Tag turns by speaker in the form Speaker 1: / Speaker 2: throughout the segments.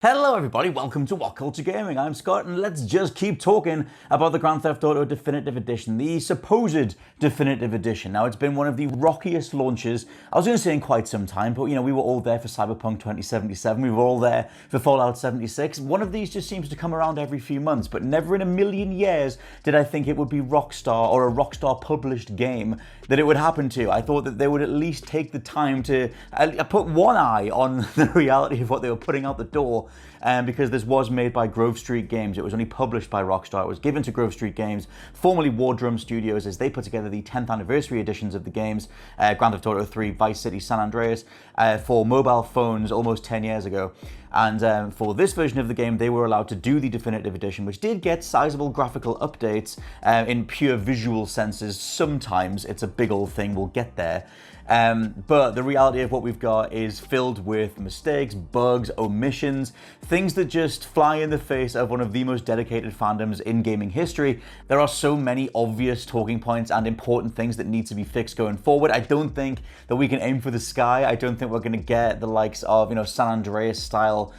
Speaker 1: Hello everybody, welcome to WhatCulture Gaming. I'm Scott and let's just keep talking about the Grand Theft Auto Definitive Edition, the supposed Definitive Edition. Now, it's been one of the rockiest launches, I was going to say in quite some time, but we were all there for Cyberpunk 2077, we were all there for Fallout 76. One of these just seems to come around every few months, but never in a million years did I think it would be Rockstar or a Rockstar published game that it would happen to. I thought that they would at least take the time to put one eye on the reality of what they were putting out the door. Because this was made by Grove Street Games. It was only published by Rockstar. It was given to Grove Street Games, formerly War Drum Studios, as they put together the 10th anniversary editions of the games, Grand Theft Auto 3, Vice City, San Andreas, for mobile phones almost 10 years ago. And for this version of the game, they were allowed to do the Definitive Edition, which did get sizable graphical updates in pure visual senses. Sometimes it's a big old thing, we'll get there. But the reality of what we've got is filled with mistakes, bugs, omissions, things that just fly in the face of one of the most dedicated fandoms in gaming history. There are so many obvious talking points and important things that need to be fixed going forward. I don't think that we can aim for the sky. I don't think we're going to get the likes of, San Andreas style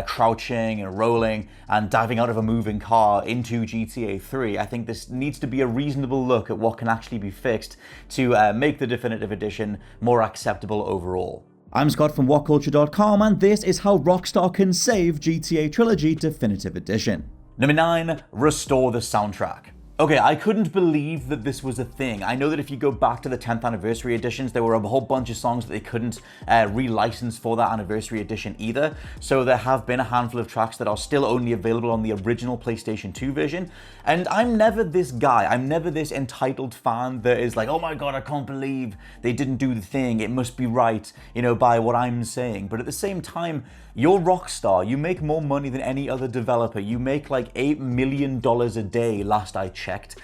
Speaker 1: crouching and rolling and diving out of a moving car into GTA 3. I think this needs to be a reasonable look at what can actually be fixed to make the Definitive Edition more acceptable overall. I'm Scott from WhatCulture.com and this is how Rockstar can save GTA Trilogy Definitive Edition. Number 9, restore the soundtrack. Okay, I couldn't believe that this was a thing. I know that if you go back to the 10th anniversary editions, there were a whole bunch of songs that they couldn't relicense for that anniversary edition either. So there have been a handful of tracks that are still only available on the original PlayStation 2 version. And I'm never this guy. I'm never this entitled fan that is like, oh my god, I can't believe they didn't do the thing. It must be right, by what I'm saying. But at the same time, you're Rockstar. You make more money than any other developer. You make like $8 million a day, last I checked.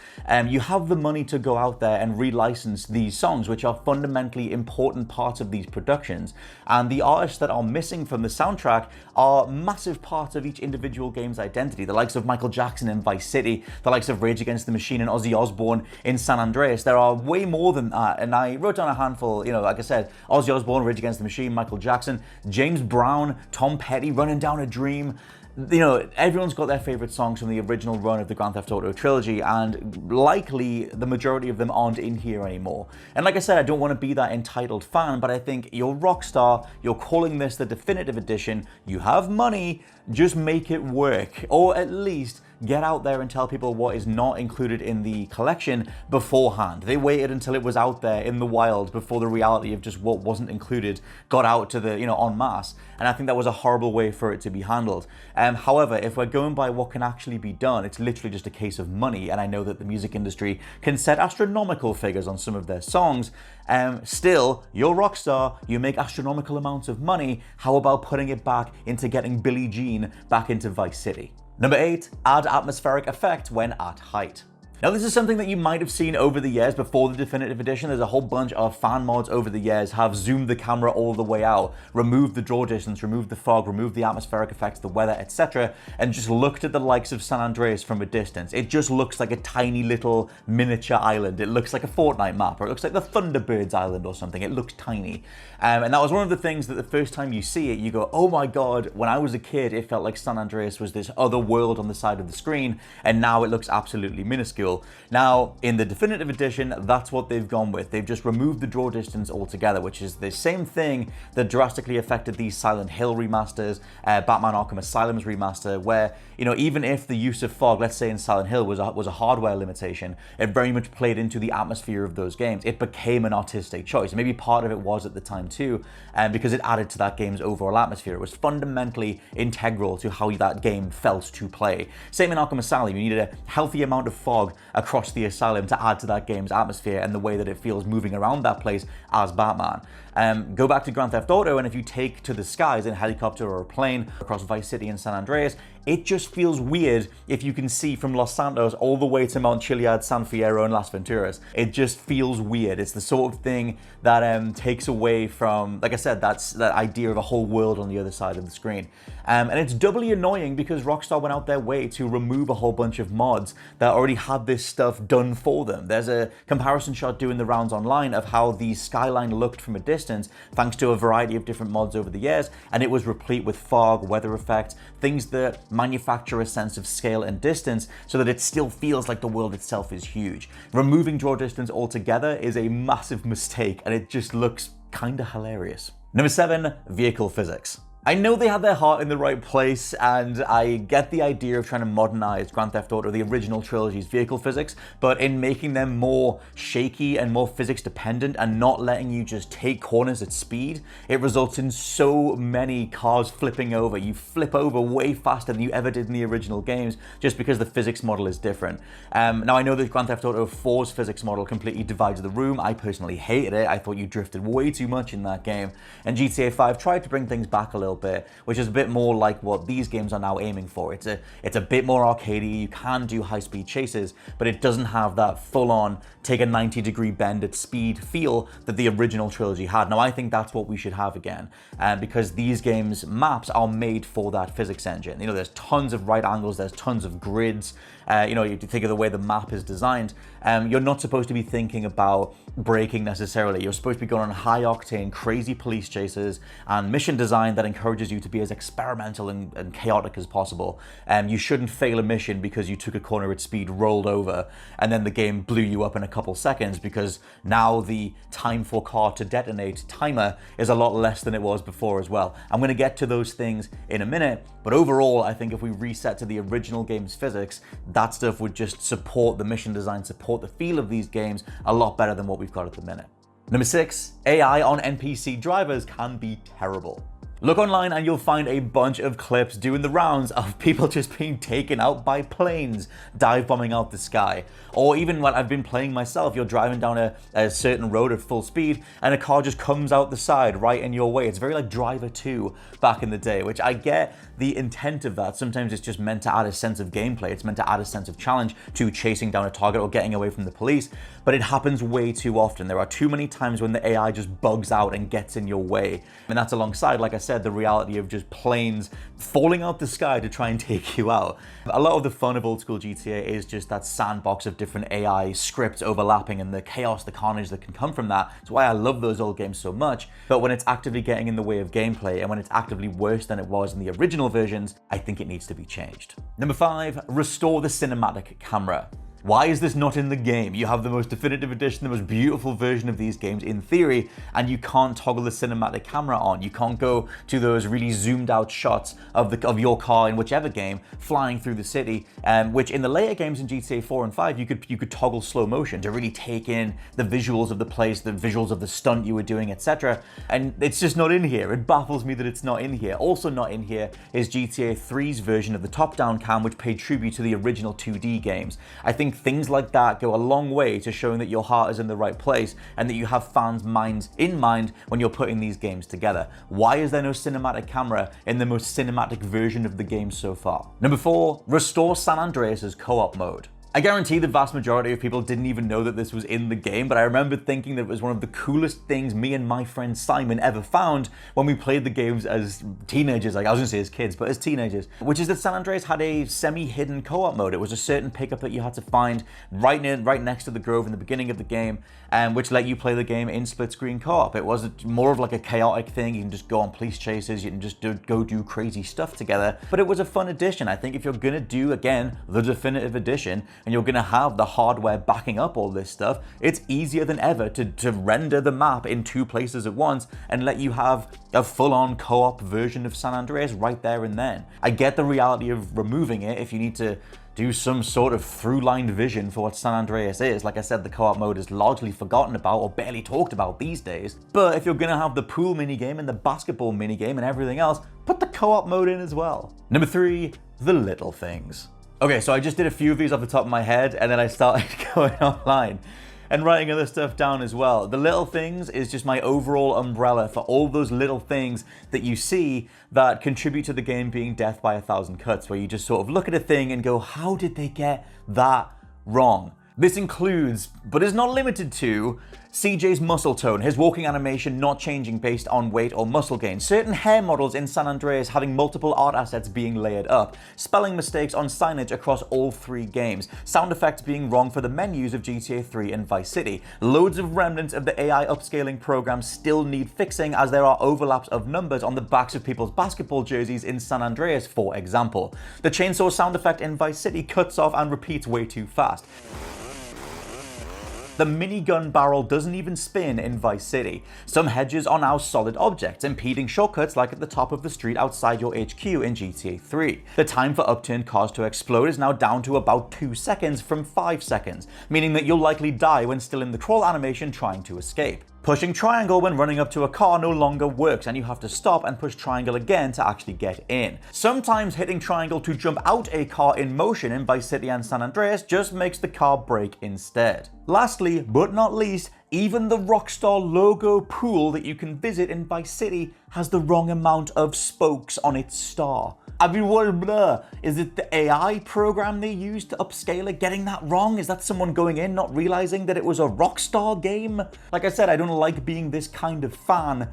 Speaker 1: You have the money to go out there and relicense these songs, which are fundamentally important parts of these productions. And the artists that are missing from the soundtrack are massive parts of each individual game's identity. The likes of Michael Jackson in Vice City, the likes of Rage Against the Machine and Ozzy Osbourne in San Andreas. There are way more than that. And I wrote down a handful, like I said, Ozzy Osbourne, Rage Against the Machine, Michael Jackson, James Brown, Tom Petty, Running Down a Dream. Everyone's got their favorite songs from the original run of the Grand Theft Auto trilogy, and likely the majority of them aren't in here anymore. And like I said, I don't want to be that entitled fan, but I think you're Rockstar, you're calling this the Definitive Edition, you have money, just make it work. Or at least get out there and tell people what is not included in the collection beforehand. They waited until it was out there in the wild before the reality of just what wasn't included got out to the, en masse. And I think that was a horrible way for it to be handled. However, if we're going by what can actually be done, it's literally just a case of money. And I know that the music industry can set astronomical figures on some of their songs. Still, you're Rockstar, you make astronomical amounts of money. How about putting it back into getting Billie Jean back into Vice City? Number 8, add atmospheric effect when at height. Now, this is something that you might have seen over the years before the Definitive Edition. There's a whole bunch of fan mods over the years have zoomed the camera all the way out, removed the draw distance, removed the fog, removed the atmospheric effects, the weather, etc., and just looked at the likes of San Andreas from a distance. It just looks like a tiny little miniature island. It looks like a Fortnite map, or it looks like the Thunderbirds Island or something. It looks tiny. And that was one of the things that the first time you see it, you go, oh my god, when I was a kid, it felt like San Andreas was this other world on the side of the screen, and now it looks absolutely minuscule. Now, in the Definitive Edition, that's what they've gone with. They've just removed the draw distance altogether, which is the same thing that drastically affected the Silent Hill remasters, Batman Arkham Asylum's remaster, where, even if the use of fog, let's say in Silent Hill, was a hardware limitation, it very much played into the atmosphere of those games. It became an artistic choice. Maybe part of it was at the time too, because it added to that game's overall atmosphere. It was fundamentally integral to how that game felt to play. Same in Arkham Asylum, you needed a healthy amount of fog across the asylum to add to that game's atmosphere and the way that it feels moving around that place as Batman. Go back to Grand Theft Auto, and if you take to the skies in a helicopter or a plane across Vice City and San Andreas, it just feels weird if you can see from Los Santos all the way to Mount Chiliad, San Fierro, and Las Venturas. It just feels weird. It's the sort of thing that takes away from, like I said, that idea of a whole world on the other side of the screen. And it's doubly annoying because Rockstar went out their way to remove a whole bunch of mods that already had this stuff done for them. There's a comparison shot doing the rounds online of how the skyline looked from a distance distance thanks to a variety of different mods over the years, and it was replete with fog, weather effects, things that manufacture a sense of scale and distance so that it still feels like the world itself is huge. Removing draw distance altogether is a massive mistake, and it just looks kinda hilarious. Number 7, vehicle physics. I know they had their heart in the right place, and I get the idea of trying to modernize Grand Theft Auto, the original trilogy's vehicle physics, but in making them more shaky and more physics dependent and not letting you just take corners at speed, it results in so many cars flipping over. You flip over way faster than you ever did in the original games just because the physics model is different. Now I know that Grand Theft Auto 4's physics model completely divides the room. I personally hated it. I thought you drifted way too much in that game, and GTA 5 tried to bring things back a little bit, which is a bit more like what these games are now aiming for. It's a bit more arcadey. You can do high-speed chases, but it doesn't have that full-on take a 90-degree bend at speed feel that the original trilogy had. Now I think that's what we should have again, because these games' maps are made for that physics engine. You know, there's tons of right angles, there's tons of grids. You know, you think of the way the map is designed. You're not supposed to be thinking about braking necessarily. You're supposed to be going on high-octane, crazy police chases and mission design that encourages you to be as experimental and chaotic as possible. You shouldn't fail a mission because you took a corner at speed, rolled over, and then the game blew you up in a couple seconds, because now the time for car to detonate timer is a lot less than it was before as well. I'm going to get to those things in a minute, but overall, I think if we reset to the original game's physics, that stuff would just support the mission design, support the feel of these games a lot better than what we've got at the minute. Number 6, AI on NPC drivers can be terrible. Look online and you'll find a bunch of clips doing the rounds of people just being taken out by planes, dive bombing out the sky. Or even when I've been playing myself, you're driving down a certain road at full speed and a car just comes out the side right in your way. It's very like Driver 2 back in the day, which I get the intent of that. Sometimes it's just meant to add a sense of gameplay. It's meant to add a sense of challenge to chasing down a target or getting away from the police, but it happens way too often. There are too many times when the AI just bugs out and gets in your way. And that's alongside, like I said, the reality of just planes falling out the sky to try and take you out. A lot of the fun of old school GTA is just that sandbox of different AI scripts overlapping and the chaos, the carnage that can come from that. It's why I love those old games so much. But when it's actively getting in the way of gameplay and when it's actively worse than it was in the original versions, I think it needs to be changed. Number 5, restore the cinematic camera. Why is this not in the game? You have the most definitive edition, the most beautiful version of these games in theory, and you can't toggle the cinematic camera on. You can't go to those really zoomed out shots of your car in whichever game flying through the city, which in the later games in GTA 4 and 5, you could toggle slow motion to really take in the visuals of the place, the visuals of the stunt you were doing, etc. And it's just not in here. It baffles me that it's not in here. Also not in here is GTA 3's version of the top-down cam, which paid tribute to the original 2D games. I think things like that go a long way to showing that your heart is in the right place and that you have fans' minds in mind when you're putting these games together. Why is there no cinematic camera in the most cinematic version of the game so far? Number 4, restore San Andreas' co-op mode. I guarantee the vast majority of people didn't even know that this was in the game, but I remember thinking that it was one of the coolest things me and my friend Simon ever found when we played the games as teenagers. Like, I was gonna say as kids, but as teenagers, which is that San Andreas had a semi-hidden co-op mode. It was a certain pickup that you had to find right next to the Grove in the beginning of the game, which let you play the game in split-screen co-op. It was more of like a chaotic thing. You can just go on police chases, you can just go do crazy stuff together, but it was a fun addition. I think if you're gonna do, again, the definitive edition, and you're gonna have the hardware backing up all this stuff, it's easier than ever to render the map in 2 places at once and let you have a full-on co-op version of San Andreas right there and then. I get the reality of removing it if you need to do some sort of through-line vision for what San Andreas is. Like I said, the co-op mode is largely forgotten about or barely talked about these days. But if you're gonna have the pool minigame and the basketball minigame and everything else, put the co-op mode in as well. Number 3, the little things. Okay, so I just did a few of these off the top of my head, and then I started going online and writing other stuff down as well. The little things is just my overall umbrella for all those little things that you see that contribute to the game being death by 1,000 cuts, where you just sort of look at a thing and go, how did they get that wrong? This includes, but is not limited to, CJ's muscle tone, his walking animation not changing based on weight or muscle gain, certain hair models in San Andreas having multiple art assets being layered up, spelling mistakes on signage across all 3 games, sound effects being wrong for the menus of GTA 3 and Vice City. Loads of remnants of the AI upscaling program still need fixing, as there are overlaps of numbers on the backs of people's basketball jerseys in San Andreas, for example. The chainsaw sound effect in Vice City cuts off and repeats way too fast. The minigun barrel doesn't even spin in Vice City. Some hedges are now solid objects, impeding shortcuts like at the top of the street outside your HQ in GTA 3. The time for upturned cars to explode is now down to about 2 seconds from 5 seconds, meaning that you'll likely die when still in the crawl animation trying to escape. Pushing triangle when running up to a car no longer works, and you have to stop and push triangle again to actually get in. Sometimes hitting triangle to jump out a car in motion in Vice City and San Andreas just makes the car brake instead. Lastly, but not least, even the Rockstar logo pool that you can visit in Vice City has the wrong amount of spokes on its star. I mean, what is it the AI program they used to upscale it getting that wrong? Is that someone going in not realizing that it was a Rockstar game? Like I said, I don't like being this kind of fan,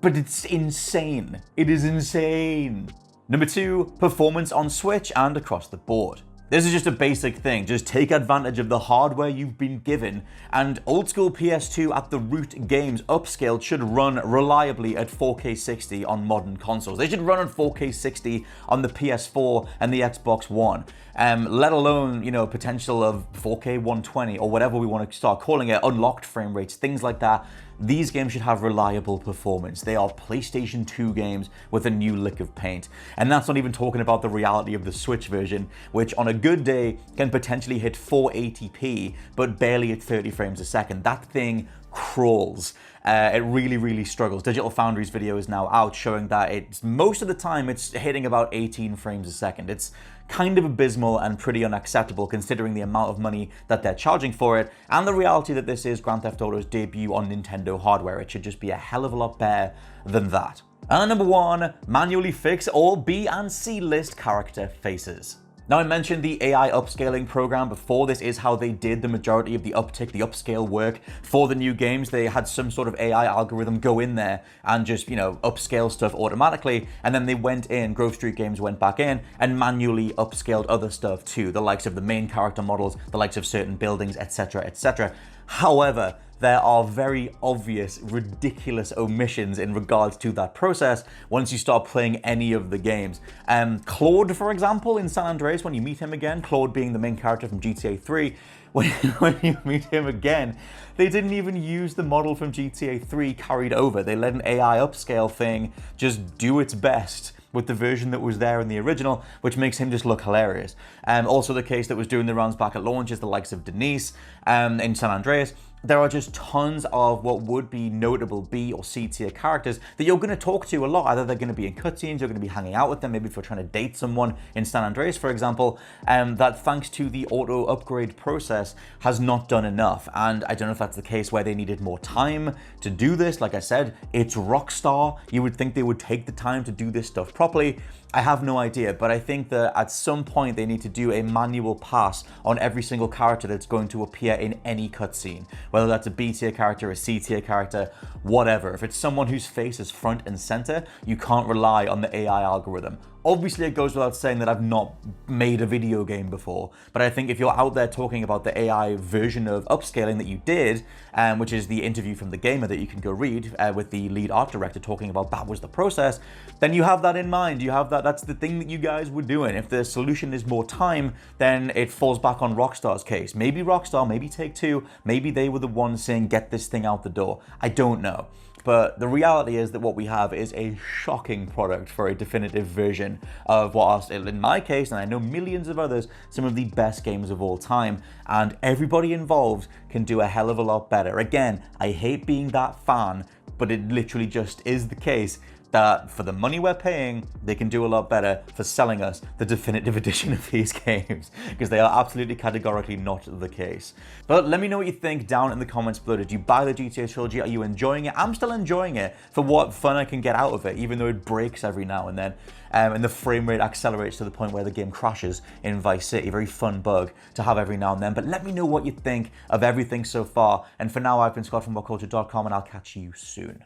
Speaker 1: but it's insane. It is insane. Number 2, performance on Switch and across the board. This is just a basic thing, just take advantage of the hardware you've been given, and old school PS2 at the root games upscaled should run reliably at 4K 60 on modern consoles. They should run at 4K 60 on the PS4 and the Xbox One, let alone, potential of 4K 120 or whatever we want to start calling it, unlocked frame rates, things like that. These games should have reliable performance. They are PlayStation 2 games with a new lick of paint. And that's not even talking about the reality of the Switch version, which on a good day can potentially hit 480p, but barely at 30 frames a second. That thing crawls. It really, really struggles. Digital Foundry's video is now out showing that most of the time it's hitting about 18 frames a second. It's kind of abysmal and pretty unacceptable considering the amount of money that they're charging for it, and the reality that this is Grand Theft Auto's debut on Nintendo hardware. It should just be a hell of a lot better than that. And number 1, manually fix all B and C list character faces. Now, I mentioned the AI upscaling program before. This is how they did the majority of the upscale work for the new games. They had some sort of AI algorithm go in there and just, upscale stuff automatically. And then they went in, Grove Street Games went back in and manually upscaled other stuff too, the likes of the main character models, the likes of certain buildings, etc., etc. However, there are very obvious, ridiculous omissions in regards to that process once you start playing any of the games. Claude, for example, in San Andreas, when you meet him again, Claude being the main character from GTA 3, when you meet him again, they didn't even use the model from GTA 3 carried over. They let an AI upscale thing just do its best with the version that was there in the original, which makes him just look hilarious. Also the case that was doing the rounds back at launch is the likes of Denise in San Andreas. There are just tons of what would be notable B or C tier characters that you're going to talk to a lot. Either they're going to be in cutscenes, you're going to be hanging out with them, maybe if you're trying to date someone in San Andreas, for example, that thanks to the auto upgrade process has not done enough. And I don't know if that's the case where they needed more time to do this. Like I said, it's Rockstar. You would think they would take the time to do this stuff properly. I have no idea, but I think that at some point they need to do a manual pass on every single character that's going to appear in any cutscene, whether that's a B tier character, a C tier character, whatever. If it's someone whose face is front and center, you can't rely on the AI algorithm. Obviously, it goes without saying that I've not made a video game before, but I think if you're out there talking about the AI version of upscaling that you did, which is the interview from The Gamer that you can go read with the lead art director talking about that was the process, then you have that in mind. You have that's the thing that you guys were doing. If the solution is more time, then it falls back on Rockstar's case. Maybe Rockstar, maybe Take-Two, maybe they were the ones saying, get this thing out the door. I don't know. But the reality is that what we have is a shocking product for a definitive version of what are, in my case, and I know millions of others, some of the best games of all time. And everybody involved can do a hell of a lot better. Again, I hate being that fan, but it literally just is the case that for the money we're paying, they can do a lot better for selling us the definitive edition of these games, because they are absolutely categorically not the case. But let me know what you think down in the comments below. Did you buy the GTA Trilogy? Are you enjoying it? I'm still enjoying it for what fun I can get out of it, even though it breaks every now and then. And the frame rate accelerates to the point where the game crashes in Vice City. Very fun bug to have every now and then. But let me know what you think of everything so far. And for now, I've been Scott from WhatCulture.com, and I'll catch you soon.